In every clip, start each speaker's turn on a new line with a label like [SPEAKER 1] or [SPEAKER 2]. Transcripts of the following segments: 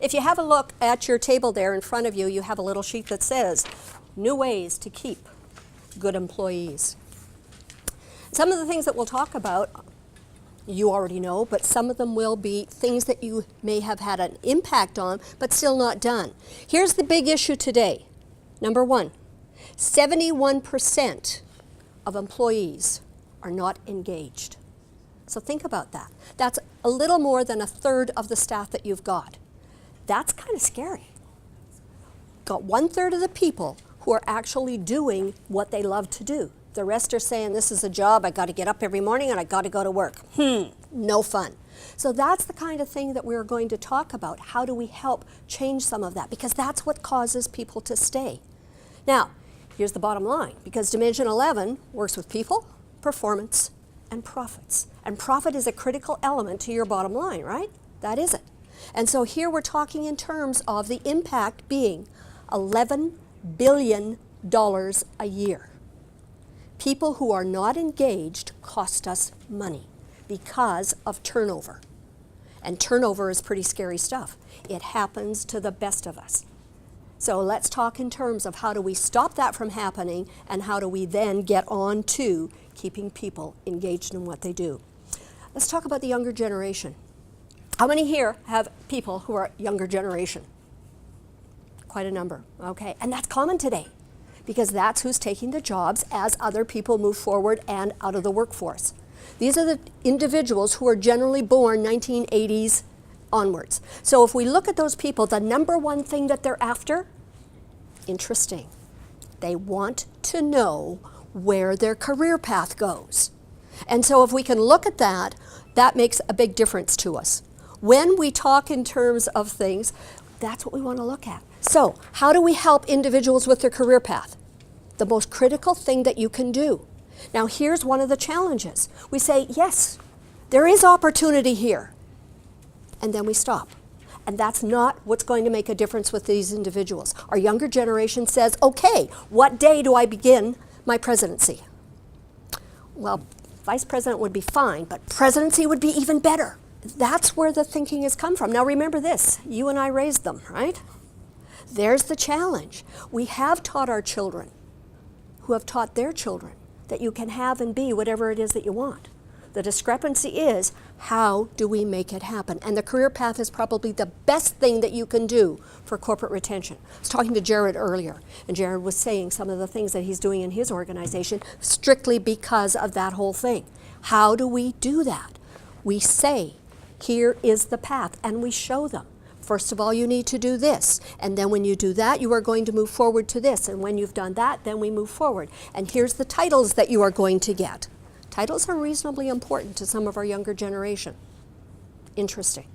[SPEAKER 1] If you have a look at your table there in front of you, you have a little sheet that says, new ways to keep good employees. Some of the things that we'll talk about, you already know, but some of them will be things that you may have had an impact on, but still not done. Here's the big issue today. Number one, 71% of employees are not engaged. So think about that. That's a little more than a third of the staff that you've got. That's kind of scary. Got 1/3 of the people who are actually doing what they love to do. The rest are saying, this is a job, I got to get up every morning and I got to go to work. No fun. So that's the kind of thing that we're going to talk about. How do we help change some of that? Because that's what causes people to stay. Now, here's the bottom line. Because Dimension 11 works with people, performance, and profits. And profit is a critical element to your bottom line, right? That is it. And so here we're talking in terms of the impact being $11 billion a year. People who are not engaged cost us money because of turnover. And turnover is pretty scary stuff. It happens to the best of us. So let's talk in terms of how do we stop that from happening and how do we then get on to keeping people engaged in what they do. Let's talk about the younger generation. How many here have people who are younger generation? Quite a number, okay. And that's common today because that's who's taking the jobs as other people move forward and out of the workforce. These are the individuals who are generally born 1980s onwards. So if we look at those people, the number one thing that they're after, interesting. They want to know where their career path goes. And so if we can look at that, that makes a big difference to us. When we talk in terms of things, that's what we want to look at. So how do we help individuals with their career path? The most critical thing that you can do. Now here's one of the challenges. We say, yes, there is opportunity here. And then we stop. And that's not what's going to make a difference with these individuals. Our younger generation says, okay, what day do I begin my presidency? Well, vice president would be fine, but presidency would be even better. That's where the thinking has come from. Now remember this, you and I raised them, right? There's the challenge. We have taught our children, who have taught their children, that you can have and be whatever it is that you want. The discrepancy is, how do we make it happen? And the career path is probably the best thing that you can do for corporate retention. I was talking to Jared earlier, and Jared was saying some of the things that he's doing in his organization strictly because of that whole thing. How do we do that? We say, here is the path, and we show them. First of all, you need to do this, and then when you do that, you are going to move forward to this, and when you've done that, then we move forward. And here's the titles that you are going to get. Titles are reasonably important to some of our younger generation. Interesting.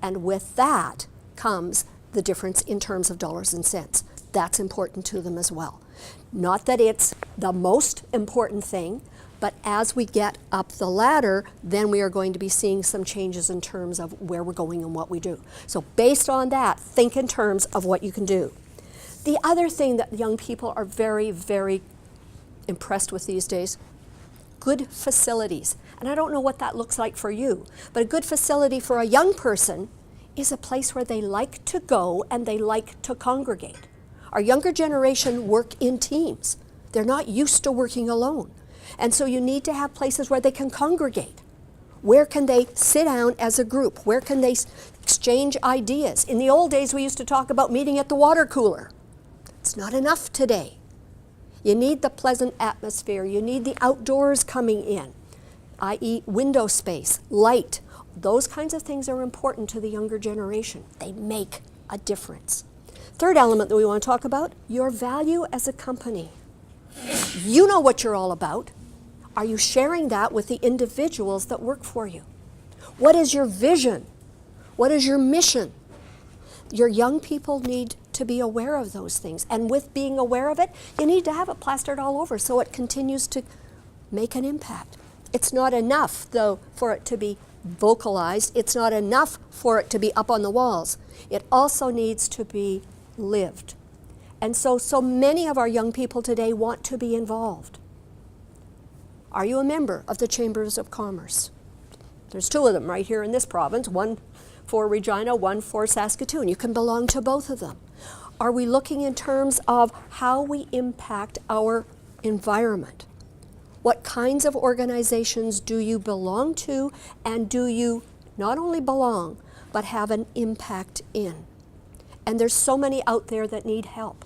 [SPEAKER 1] And with that comes the difference in terms of dollars and cents. That's important to them as well. Not that it's the most important thing, but as we get up the ladder, then we are going to be seeing some changes in terms of where we're going and what we do. So based on that, think in terms of what you can do. The other thing that young people are very, very impressed with these days, good facilities. And I don't know what that looks like for you, but a good facility for a young person is a place where they like to go and they like to congregate. Our younger generation work in teams. They're not used to working alone. And so you need to have places where they can congregate. Where can they sit down as a group? Where can they exchange ideas? In the old days, we used to talk about meeting at the water cooler. It's not enough today. You need the pleasant atmosphere. You need the outdoors coming in, i.e. window space, light. Those kinds of things are important to the younger generation. They make a difference. Third element that we want to talk about, your value as a company. You know what you're all about. Are you sharing that with the individuals that work for you? What is your vision? What is your mission? Your young people need to be aware of those things. And with being aware of it, you need to have it plastered all over so it continues to make an impact. It's not enough, though, for it to be vocalized. It's not enough for it to be up on the walls. It also needs to be lived. And so many of our young people today want to be involved. Are you a member of the Chambers of Commerce? There's two of them right here in this province, one for Regina, one for Saskatoon. You can belong to both of them. Are we looking in terms of how we impact our environment? What kinds of organizations do you belong to, and do you not only belong, but have an impact in? And there's so many out there that need help.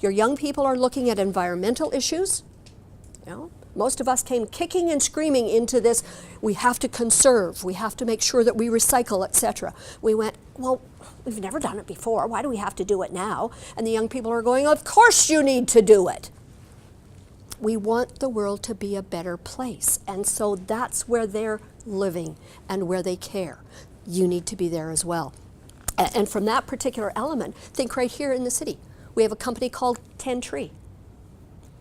[SPEAKER 1] Your young people are looking at environmental issues. You know, most of us came kicking and screaming into this, we have to conserve, we have to make sure that we recycle, etc. We went, well, we've never done it before, why do we have to do it now? And the young people are going, of course you need to do it. We want the world to be a better place, and so that's where they're living and where they care. You need to be there as well. And from that particular element, think right here in the city. We have a company called 10 Tree.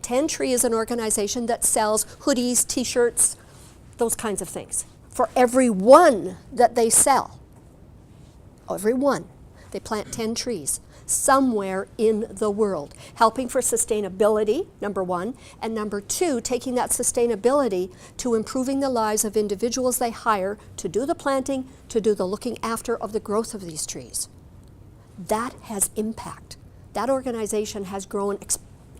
[SPEAKER 1] 10 Tree is an organization that sells hoodies, t-shirts, those kinds of things. For every one that they sell, every one, they plant 10 trees somewhere in the world, helping for sustainability, number one, and number two, taking that sustainability to improving the lives of individuals they hire to do the planting, to do the looking after of the growth of these trees. That has impact. That organization has grown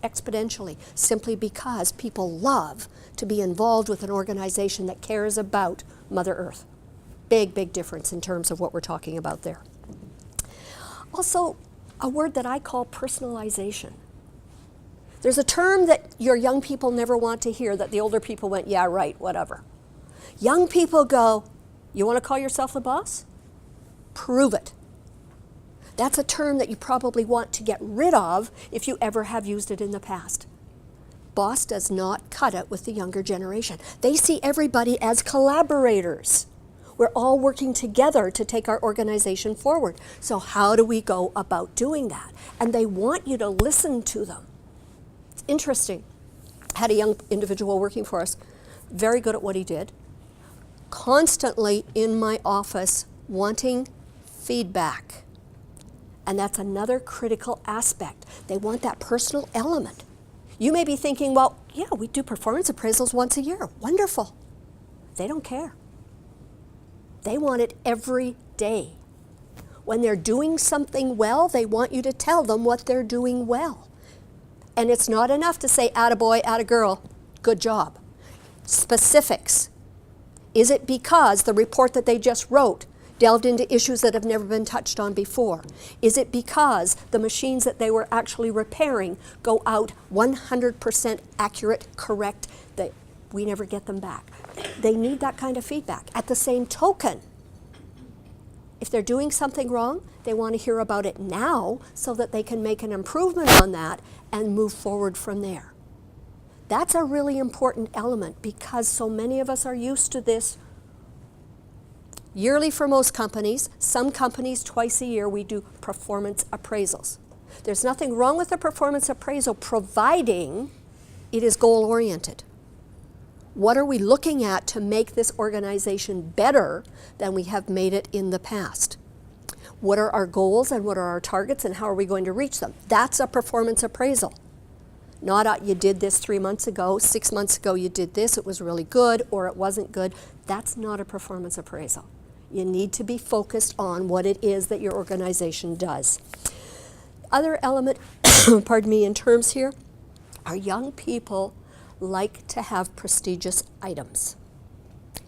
[SPEAKER 1] exponentially simply because people love to be involved with an organization that cares about Mother Earth. Big, big difference in terms of what we're talking about there. Also, a word that I call personalization. There's a term that your young people never want to hear that the older people went, yeah, right, whatever. Young people go, you want to call yourself the boss? Prove it. That's a term that you probably want to get rid of if you ever have used it in the past. Boss does not cut it with the younger generation. They see everybody as collaborators. We're all working together to take our organization forward. So how do we go about doing that? And they want you to listen to them. It's interesting. I had a young individual working for us, very good at what he did, constantly in my office wanting feedback. And that's another critical aspect. They want that personal element. You may be thinking, well, yeah, we do performance appraisals once a year. Wonderful. They don't care. They want it every day. When they're doing something well, they want you to tell them what they're doing well. And it's not enough to say, attaboy, attagirl, good job. Specifics. Is it because the report that they just wrote delved into issues that have never been touched on before? Is it because the machines that they were actually repairing go out 100% accurate, correct, that we never get them back? They need that kind of feedback. At the same token, if they're doing something wrong, they want to hear about it now so that they can make an improvement on that and move forward from there. That's a really important element because so many of us are used to this yearly for most companies. Some companies, twice a year, we do performance appraisals. There's nothing wrong with a performance appraisal providing it is goal-oriented. What are we looking at to make this organization better than we have made it in the past? What are our goals and what are our targets and how are we going to reach them? That's a performance appraisal. Not you did this 3 months ago, 6 months ago you did this, it was really good, or it wasn't good. That's not a performance appraisal. You need to be focused on what it is that your organization does. Other element, pardon me, in terms here, are young people like to have prestigious items.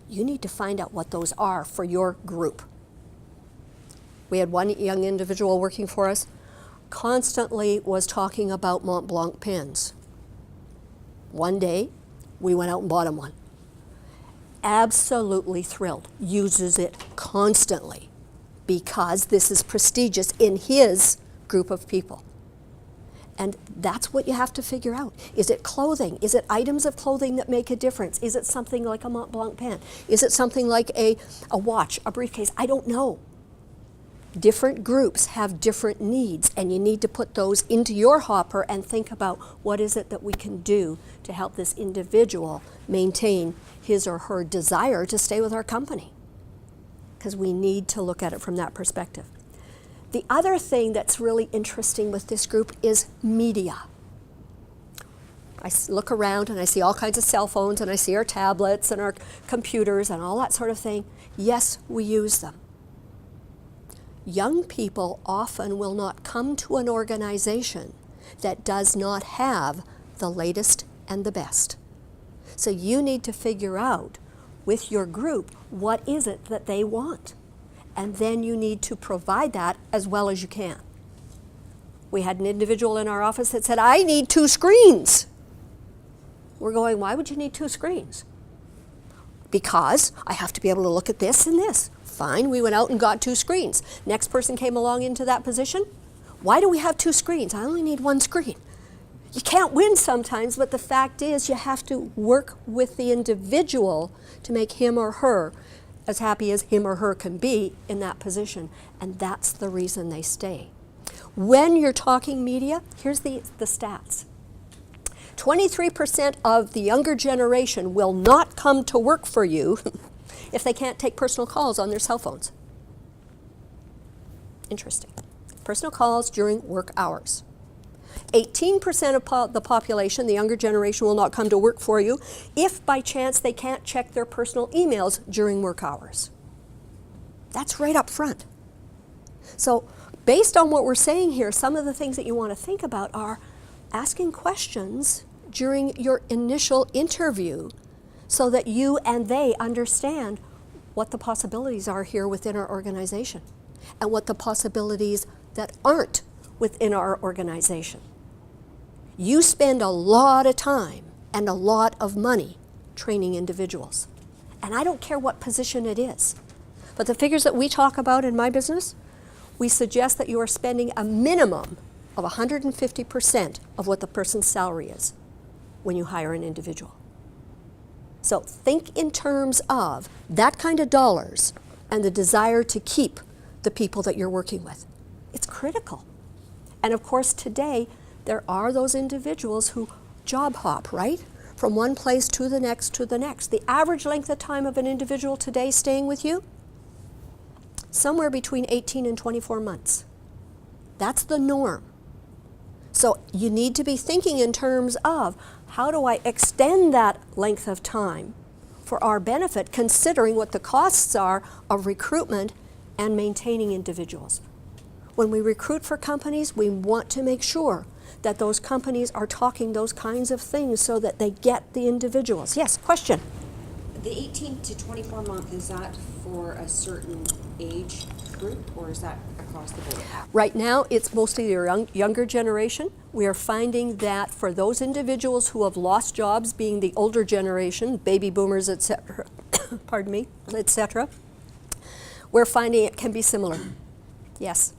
[SPEAKER 1] You need to find out what those are for your group. We had one young individual working for us, constantly was talking about Mont Blanc pens. One day, we went out and bought him one. Absolutely thrilled, uses it constantly because this is prestigious in his group of people. And that's what you have to figure out. Is it clothing? Is it items of clothing that make a difference? Is it something like a Mont Blanc pen? Is it something like a watch, a briefcase? I don't know. Different groups have different needs, and you need to put those into your hopper and think about what is it that we can do to help this individual maintain his or her desire to stay with our company. Because we need to look at it from that perspective. The other thing that's really interesting with this group is media. I look around and I see all kinds of cell phones and I see our tablets and our computers and all that sort of thing. Yes, we use them. young people often will not come to an organization that does not have the latest and the best. So you need to figure out with your group, what is it that they want? And then you need to provide that as well as you can. We had an individual in our office that said, I need 2 screens. We're going, why would you need 2 screens? Because I have to be able to look at this and this. Fine, we went out and got 2 screens. Next person came along into that position. Why do we have 2 screens? I only need 1 screen. You can't win sometimes, but the fact is you have to work with the individual to make him or her as happy as him or her can be in that position. And that's the reason they stay. When you're talking media, here's the stats. 23% of the younger generation will not come to work for you if they can't take personal calls on their cell phones. Interesting. Personal calls during work hours. 18% of the population, the younger generation, will not come to work for you if by chance they can't check their personal emails during work hours. That's right up front. So based on what we're saying here, some of the things that you want to think about are asking questions during your initial interview so that you and they understand what the possibilities are here within our organization and what the possibilities that aren't within our organization. You spend a lot of time and a lot of money training individuals. And I don't care what position it is. But the figures that we talk about in my business, we suggest that you are spending a minimum of 150% of what the person's salary is when you hire an individual. So think in terms of that kind of dollars and the desire to keep the people that you're working with. It's critical. And of course today, there are those individuals who job hop, right? From one place to the next to the next. The average length of time of an individual today staying with you, somewhere between 18 and 24 months. That's the norm. So you need to be thinking in terms of how do I extend that length of time for our benefit, considering what the costs are of recruitment and maintaining individuals. When we recruit for companies, we want to make sure that those companies are talking those kinds of things so that they get the individuals. Yes, question?
[SPEAKER 2] The 18 to 24 month, is that for a certain age group or is that across the board?
[SPEAKER 1] Right now, it's mostly your younger generation. We are finding that for those individuals who have lost jobs, being the older generation, baby boomers, etc., pardon me, etc., we're finding it can be similar. Yes,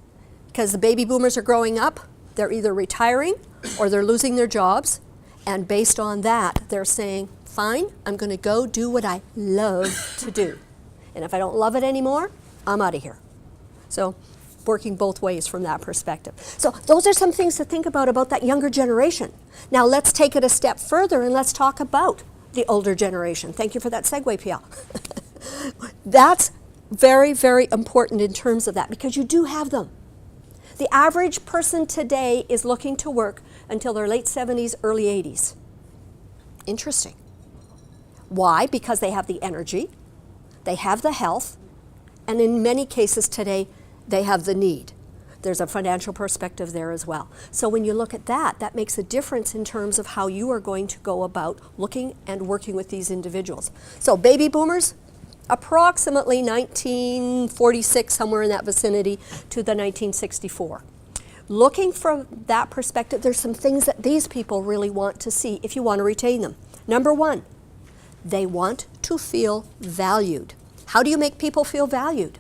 [SPEAKER 1] because the baby boomers are growing up, they're either retiring or they're losing their jobs, and based on that, they're saying, fine, I'm going to go do what I love to do. And if I don't love it anymore, I'm out of here. So working both ways from that perspective. So those are some things to think about that younger generation. Now let's take it a step further and let's talk about the older generation. Thank you for that segue, PL. That's very, very important in terms of that because you do have them. The average person today is looking to work until their late 70s, early 80s. Interesting. Why? Because they have the energy, they have the health, and in many cases today, they have the need. There's a financial perspective there as well. So when you look at that, that makes a difference in terms of how you are going to go about looking and working with these individuals. So baby boomers, approximately 1946, somewhere in that vicinity, to the 1964. Looking from that perspective, there's some things that these people really want to see if you want to retain them. Number one, they want to feel valued. How do you make people feel valued?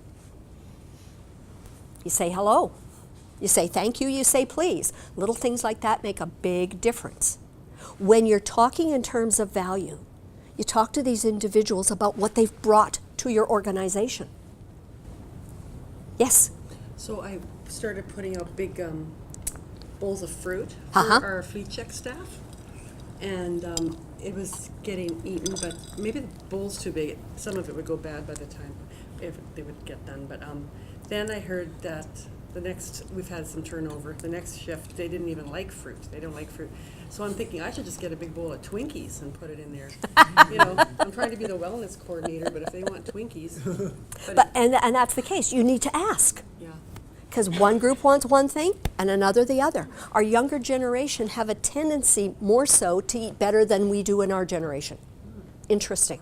[SPEAKER 1] You say hello. You say thank you, you say please. Little things like that make a big difference. When you're talking in terms of value, you talk to these individuals about what they've brought to your organization. Yes?
[SPEAKER 3] So I started putting out big bowls of fruit for our fleet check staff. And it was getting eaten, but maybe the bowl's too big. Some of it would go bad by the time if they would get done. But then I heard that we've had some turnover. The next shift, they didn't even like fruit. They don't like fruit. So I'm thinking I should just get a big bowl of Twinkies and put it in there. You know, I'm trying to be the wellness coordinator, but if they want Twinkies.
[SPEAKER 1] And that's the case. You need to ask.
[SPEAKER 3] Yeah.
[SPEAKER 1] because one group wants one thing and another the other. Our younger generation have a tendency more so to eat better than we do in our generation. Interesting.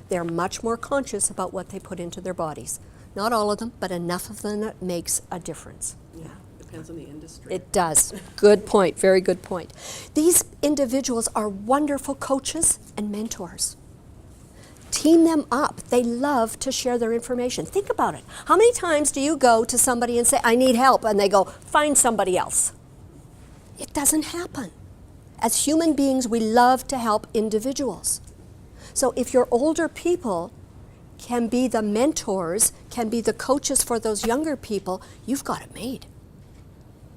[SPEAKER 1] They're much more conscious about what they put into their bodies. Not all of them, but enough of them that makes a difference.
[SPEAKER 3] Yeah, depends on the industry.
[SPEAKER 1] It does. Good point. Very good point. These individuals are wonderful coaches and mentors. Team them up. They love to share their information. Think about it. How many times do you go to somebody and say, I need help, and they go, find somebody else? It doesn't happen. As human beings, we love to help individuals. So if your older people can be the mentors, can be the coaches for those younger people, you've got it made.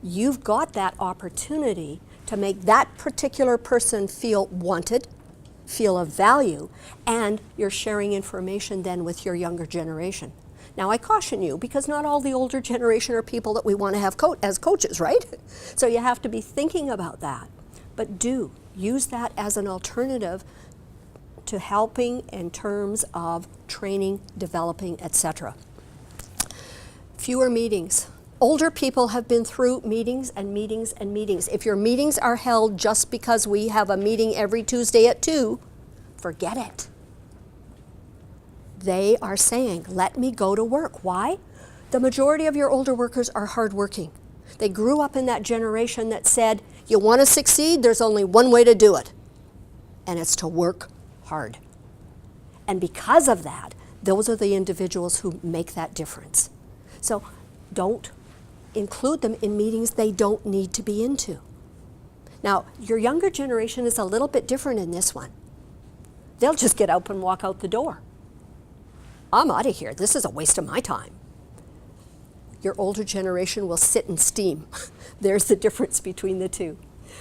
[SPEAKER 1] You've got that opportunity to make that particular person feel wanted, feel of value, and you're sharing information then with your younger generation. Now I caution you, because not all the older generation are people that we want to have as coaches, right? So you have to be thinking about that. But do use that as an alternative to helping in terms of training, developing, etc. Fewer meetings. Older people have been through meetings and meetings and meetings. If your meetings are held just because we have a meeting every Tuesday at 2, forget it. They are saying, let me go to work. Why? The majority of your older workers are hardworking. They grew up in that generation that said, you want to succeed, there's only one way to do it, and it's to work hard. And because of that, those are the individuals who make that difference. So don't include them in meetings they don't need to be into. Now, your younger generation is a little bit different in this one. They'll just get up and walk out the door. I'm out of here. This is a waste of my time. Your older generation will sit and steam. There's the difference between the two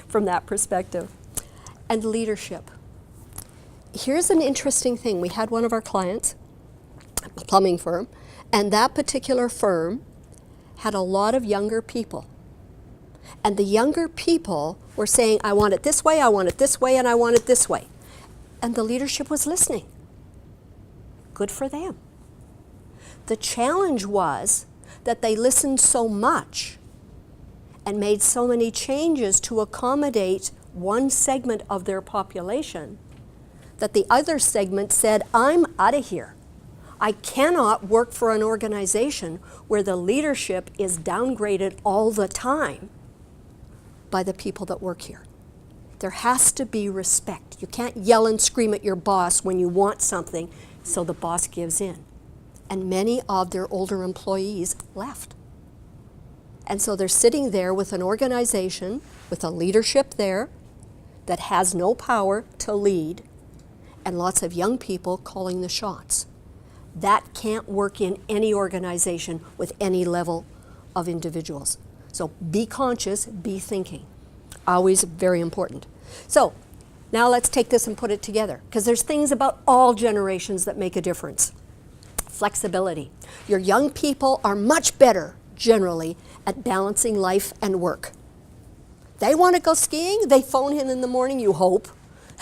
[SPEAKER 1] from that perspective. And leadership. Here's an interesting thing. We had one of our clients, a plumbing firm, and that particular firm had a lot of younger people. And the younger people were saying, I want it this way, I want it this way, and I want it this way. And the leadership was listening. Good for them. The challenge was that they listened so much and made so many changes to accommodate one segment of their population that the other segment said, I'm out of here. I cannot work for an organization where the leadership is downgraded all the time by the people that work here. There has to be respect. You can't yell and scream at your boss when you want something, so the boss gives in. And many of their older employees left. And so they're sitting there with an organization, with a leadership there that has no power to lead, and lots of young people calling the shots. That can't work in any organization with any level of individuals. So be conscious, be thinking. Always very important. So now let's take this and put it together, because there's things about all generations that make a difference. Flexibility. Your young people are much better, generally, at balancing life and work. They want to go skiing, they phone in the morning, you hope,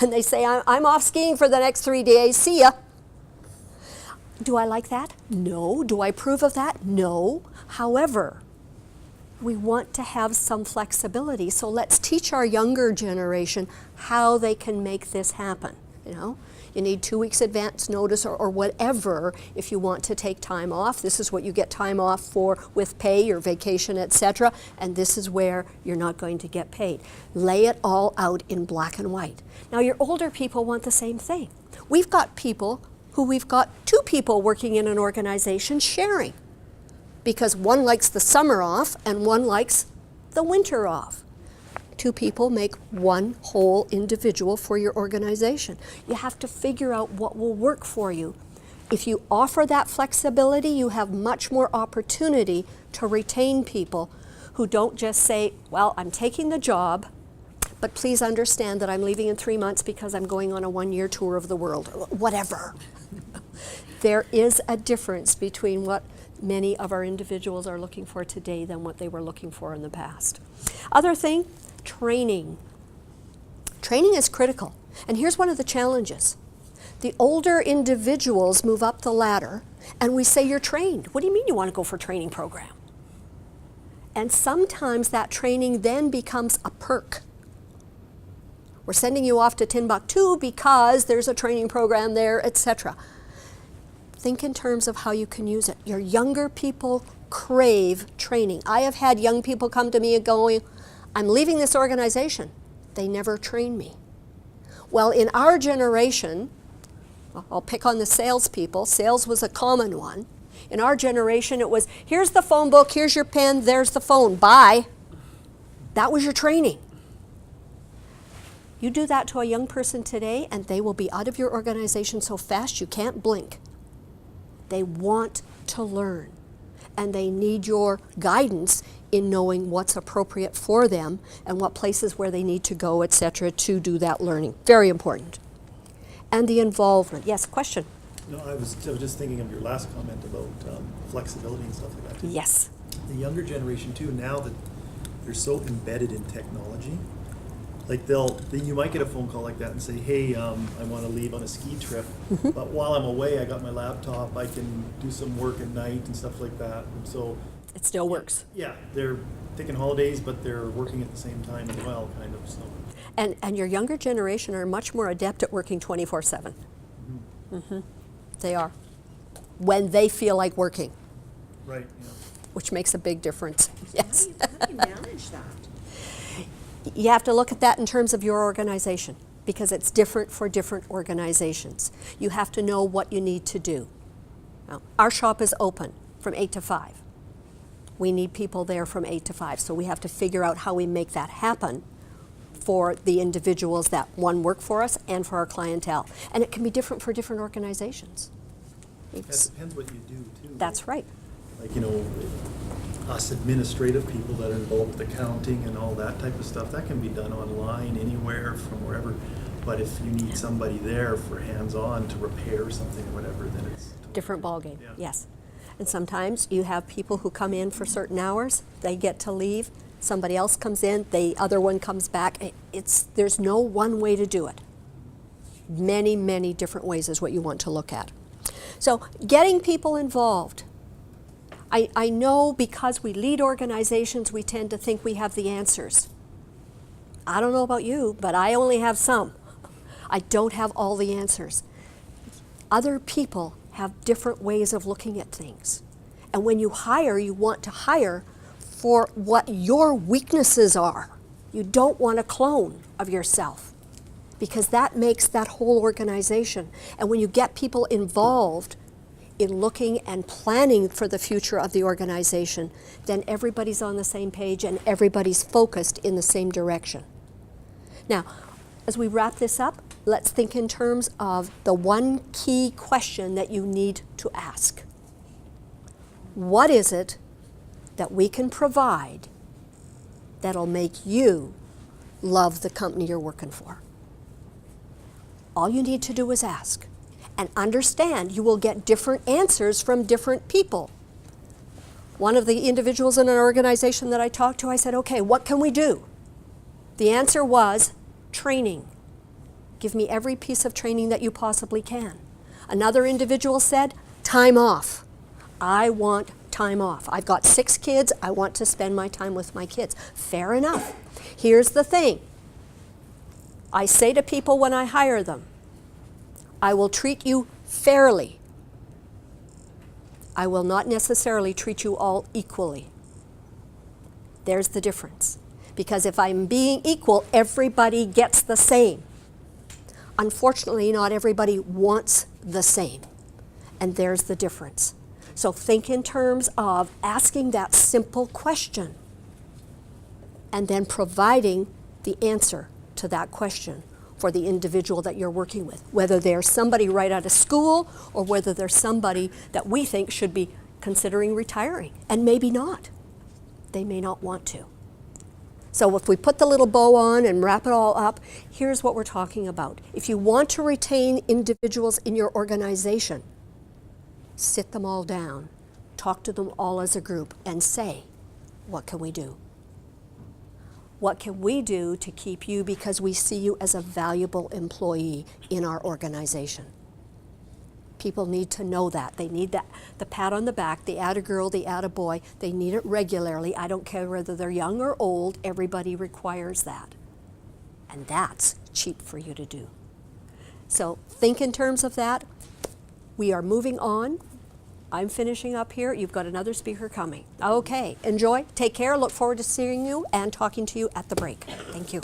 [SPEAKER 1] and they say, I'm off skiing for the next 3 days, see ya. Do I like that? No. Do I approve of that? No. However, we want to have some flexibility, so let's teach our younger generation how they can make this happen. You need 2 weeks advance notice or whatever if you want to take time off. This is what you get time off for with pay, your vacation, etc. And this is where you're not going to get paid. Lay it all out in black and white. Now your older people want the same thing. We've got people who we've got 2 people working in an organization sharing, because one likes the summer off and one likes the winter off. 2 people make one whole individual for your organization. You have to figure out what will work for you. If you offer that flexibility, you have much more opportunity to retain people who don't just say, well, I'm taking the job, but please understand that I'm leaving in 3 months because I'm going on a 1-year tour of the world, whatever. There is a difference between what many of our individuals are looking for today than what they were looking for in the past. Other thing, training. Training is critical. And here's one of the challenges. The older individuals move up the ladder and we say, you're trained. What do you mean you want to go for a training program? And sometimes that training then becomes a perk. We're sending you off to Timbuktu because there's a training program there, etc. Think in terms of how you can use it. Your younger people crave training. I have had young people come to me and going, I'm leaving this organization. They never train me. Well, in our generation, I'll pick on the salespeople. Sales was a common one. In our generation, it was, here's the phone book, here's your pen, there's the phone, bye. That was your training. You do that to a young person today, and they will be out of your organization so fast you can't blink. They want to learn, and they need your guidance in knowing what's appropriate for them and what places where they need to go, etc., to do that learning. Very important. And the involvement. Yes, question?
[SPEAKER 4] No, I was just thinking of your last comment about flexibility and stuff like that.
[SPEAKER 1] Yes.
[SPEAKER 4] The younger generation too, now that they're so embedded in technology, like you might get a phone call like that and say, hey, I want to leave on a ski trip, but while I'm away, I got my laptop, I can do some work at night and stuff like that. And so
[SPEAKER 1] It still works.
[SPEAKER 4] yeah, they're taking holidays, but they're working at the same time as well, kind of. So.
[SPEAKER 1] And your younger generation are much more adept at working 24/7. They are. When they feel like working,
[SPEAKER 4] Right, yeah.
[SPEAKER 1] which makes a big difference. Yes.
[SPEAKER 2] How do you manage that?
[SPEAKER 1] You have to look at that in terms of your organization, because it's different for different organizations. You have to know what you need to do. Now, our shop is open from 8 to 5. We need people there from 8 to 5, so we have to figure out how we make that happen for the individuals that, one, work for us and for our clientele. And it can be different for different organizations.
[SPEAKER 4] It depends what you do too.
[SPEAKER 1] That's right.
[SPEAKER 4] Like, us administrative people that are involved with accounting and all that type of stuff, that can be done online anywhere from wherever. But if you need somebody there for hands-on to repair something or whatever, then it's
[SPEAKER 1] Different ballgame,
[SPEAKER 4] Yeah.
[SPEAKER 1] yes. And sometimes you have people who come in for certain hours, they get to leave, somebody else comes in, the other one comes back. There's no one way to do it. Many, many different ways is what you want to look at. So getting people involved. I know because we lead organizations, we tend to think we have the answers. I don't know about you, but I only have some. I don't have all the answers. Other people have different ways of looking at things. And when you hire, you want to hire for what your weaknesses are. You don't want a clone of yourself, because that makes that whole organization. And when you get people involved in looking and planning for the future of the organization, then everybody's on the same page and everybody's focused in the same direction. Now, as we wrap this up, let's think in terms of the one key question that you need to ask. What is it that we can provide that'll make you love the company you're working for? All you need to do is ask. And understand you will get different answers from different people. One of the individuals in an organization that I talked to, I said, okay, what can we do? The answer was training. Give me every piece of training that you possibly can. Another individual said, time off. I want time off. I've got 6 kids. I want to spend my time with my kids. Fair enough. Here's the thing. I say to people when I hire them, I will treat you fairly. I will not necessarily treat you all equally. There's the difference. Because if I'm being equal, everybody gets the same. Unfortunately, not everybody wants the same. And there's the difference. So think in terms of asking that simple question and then providing the answer to that question for the individual that you're working with, whether they're somebody right out of school or whether they're somebody that we think should be considering retiring, and maybe not. They may not want to. So if we put the little bow on and wrap it all up, here's what we're talking about. If you want to retain individuals in your organization, sit them all down, talk to them all as a group, and say, what can we do? What can we do to keep you because we see you as a valuable employee in our organization? People need to know that. They need that, the pat on the back, the atta girl, the atta boy. They need it regularly. I don't care whether they're young or old, everybody requires that. And that's cheap for you to do. So think in terms of that. We are moving on. I'm finishing up here. You've got another speaker coming. Okay, enjoy, take care, look forward to seeing you and talking to you at the break. Thank you.